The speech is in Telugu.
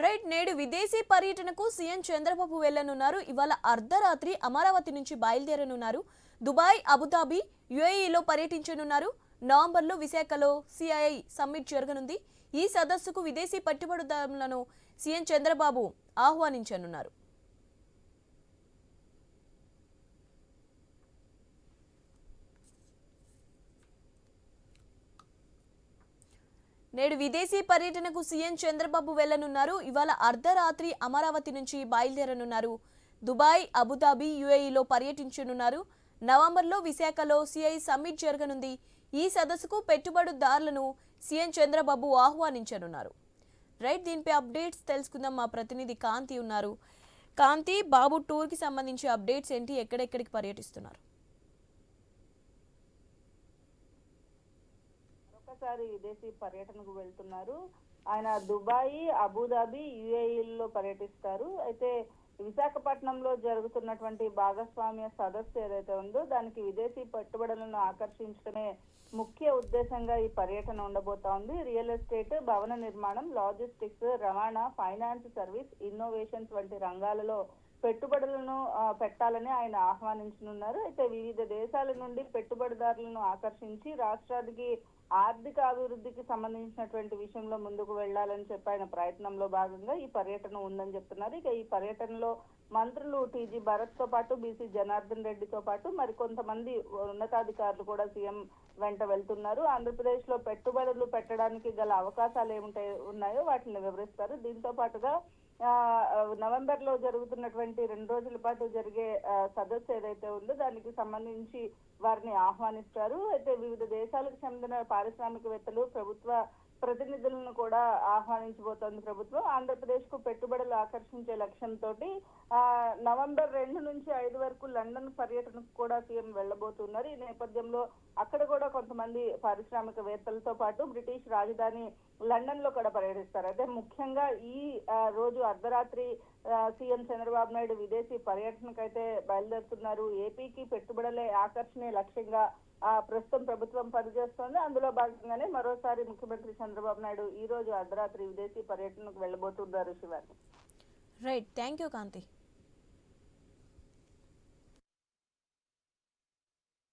రైట్ నేడు విదేశీ పర్యటనకు సీఎం చంద్రబాబు వెళ్లనున్నారు. ఇవాళ అర్ధరాత్రి అమరావతి నుంచి బయలుదేరనున్నారు. దుబాయ్, అబుదాబి, యుఏఈలో పర్యటించనున్నారు. నవంబర్లో విశాఖలో సిఐఐ సమ్మిట్ జరగనుంది. ఈ సదస్సుకు విదేశీ పెట్టుబడిదారులను సీఎం చంద్రబాబు ఆహ్వానించనున్నారు. నేడు విదేశీ పర్యటనకు సీఎం చంద్రబాబు వెళ్లనున్నారు. ఇవాళ అర్ధరాత్రి అమరావతి నుంచి బయలుదేరనున్నారు. దుబాయ్, అబుదాబి, యుఏఈలో పర్యటించనున్నారు. నవంబర్లో విశాఖలో సిఐ సమ్మిట్ జరగనుంది. ఈ సదస్సుకు పెట్టుబడిదారులను సీఎం చంద్రబాబు ఆహ్వానించనున్నారు. రైట్, దీనిపై అప్డేట్స్ తెలుసుకుందాం. మా ప్రతినిధి కాంతి ఉన్నారు. కాంతి, బాబు టూర్కి సంబంధించి అప్డేట్స్ ఏంటి? ఎక్కడెక్కడికి పర్యటిస్తున్నారు? ఒకసారి విదేశీ పర్యటనకు వెళ్తున్నారు. ఆయన దుబాయ్, అబుదాబి, యుఏఈలో పర్యటిస్తారు. అయితే విశాఖపట్నంలో జరుగుతున్నటువంటి భాగస్వామ్య సదస్సు ఏదైతే ఉందో దానికి విదేశీ పెట్టుబడులను ఆకర్షించడమే ముఖ్య ఉద్దేశంగా ఈ పర్యటన ఉండబోతా ఉంది. రియల్ ఎస్టేట్, భవన నిర్మాణం, లాజిస్టిక్స్, రవాణా, ఫైనాన్స్ సర్వీస్, ఇన్నోవేషన్స్ వంటి రంగాలలో పెట్టుబడులను పెట్టాలని ఆయన ఆహ్వానించనున్నారు. అయితే వివిధ దేశాల నుండి పెట్టుబడిదారులను ఆకర్షించి రాష్ట్రానికి ఆర్థిక అభివృద్ధికి సంబంధించినటువంటి విషయంలో ముందుకు వెళ్లాలని చెప్పి ఆయన ప్రయత్నంలో భాగంగా ఈ పర్యటన ఉందని చెప్తున్నారు. ఇక ఈ పర్యటనలో మంత్రులు టీజీ భరత్ తో పాటు బీసీ జనార్దన్ రెడ్డితో పాటు మరికొంతమంది ఉన్నతాధికారులు కూడా సీఎం వెంట వెళ్తున్నారు. ఆంధ్రప్రదేశ్ లో పెట్టుబడులు పెట్టడానికి గల అవకాశాలు ఉన్నాయో వాటిని వివరిస్తారు. దీంతో పాటుగా నవంబర్ లో జరుగుతున్నటువంటి 2 రోజుల పాటు జరిగే సదస్సు ఏదైతే ఉందో దానికి సంబంధించి వారిని ఆహ్వానిస్తారు. అయితే వివిధ దేశాలకు చెందిన పారిశ్రామికవేత్తలు, ప్రభుత్వ ప్రతినిధులను కూడా ఆహ్వానించబోతోంది ప్రభుత్వం. ఆంధ్రప్రదేశ్ కు పెట్టుబడులు ఆకర్షించే లక్ష్యంతో నవంబర్ 2 నుంచి 5 వరకు లండన్ పర్యటనకు కూడా సీఎం వెళ్లబోతున్నారు. ఈ నేపథ్యంలో అక్కడ కూడా కొంతమంది పారిశ్రామికవేత్తలతో పాటు బ్రిటిష్ రాజధాని లండన్ లో కూడా పర్యటిస్తారు. అయితే ముఖ్యంగా ఈ రోజు అర్ధరాత్రి సీఎం చంద్రబాబు నాయుడు విదేశీ పర్యటనకైతే బయలుదేరుతున్నారు. ఏపీకి పెట్టుబడులే ఆకర్షణీయ లక్ష్యంగా ప్రస్తుతం ప్రభుత్వం పనిచేస్తోంది. అందులో భాగంగానే మరోసారి ముఖ్యమంత్రి చంద్రబాబు నాయుడు ఈ రోజు అర్ధరాత్రి విదేశీ పర్యటనకు వెళ్లబోతున్నారు. Shivani. Right, thank you Kanthi.